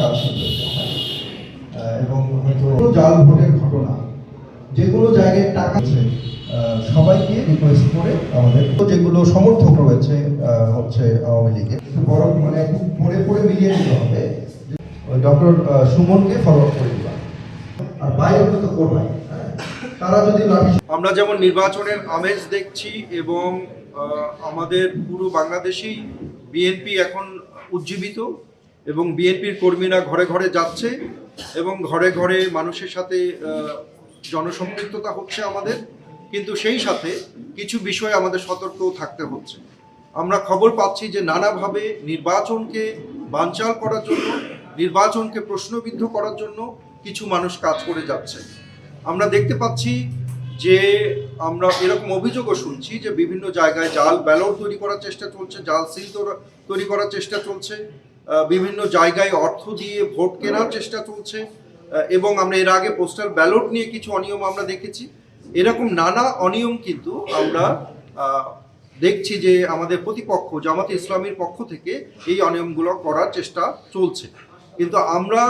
কাজ শুরু হয়েছে এবং হয়তো জাল ভোটের ঘটনা যে কোনো জায়গায় টাকা সবাইকে রিকোয়েস্ট করে আমাদের যেগুলো সমর্থক রয়েছে হচ্ছে আওয়ামী লীগের বড় মানে পড়ে পড়ে মিলিয়ে নিতে হবে। ডক্টর সুমনকে ফরওয়ার্ড করে দিবা আর বাইরে তো করবাই তারা যদি আমরা যেমন নির্বাচনের আমেজ দেখছি এবং আমাদের পুরো বাংলাদেশেই বিএনপি এখন উজ্জীবিত এবং বিএনপির কর্মীরা ঘরে ঘরে যাচ্ছে এবং ঘরে ঘরে মানুষের সাথে জনসম্পৃক্ততা হচ্ছে আমাদের, কিন্তু সেই সাথে কিছু বিষয়ে আমাদের সতর্কও থাকতে হচ্ছে। আমরা খবর পাচ্ছি যে নানাভাবে নির্বাচনকে বানচাল করার জন্য, নির্বাচনকে প্রশ্নবিদ্ধ করার জন্য কিছু মানুষ কাজ করে যাচ্ছে। আমরা দেখতে পাচ্ছি যে আমরা এরকম অভিযোগও শুনছি যে বিভিন্ন জায়গায় জাল ব্যালট তৈরি করার চেষ্টা চলছে, জাল সিল তৈরি করার চেষ্টা চলছে, বিভিন্ন জায়গায় অর্থ দিয়ে ভোট কেনার চেষ্টা চলছে এবং আমরা এর আগে পোস্টাল ব্যালট নিয়ে কিছু অনিয়ম আমরা দেখেছি। এরকম নানা অনিয়ম কিন্তু আমরা দেখছি যে আমাদের প্রতিপক্ষ জামাতে ইসলামীর পক্ষ থেকে এই অনিয়মগুলো করার চেষ্টা চলছে। কিন্তু আমরা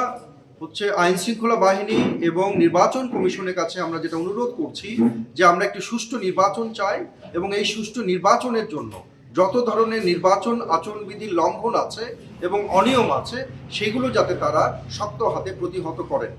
হচ্ছে আইন শৃঙ্খলা বাহিনী এবং নির্বাচন কমিশনের কাছে আমরা যেটা অনুরোধ করছি যে আমরা একটি সুষ্ঠু নির্বাচন চাই এবং এই সুষ্ঠু নির্বাচনের জন্য যত ধরনের নির্বাচন আচরণবিধির লঙ্ঘন আছে এবং অনিয়ম আছে সেগুলো যাতে তারা শক্ত হাতে প্রতিহত করেন।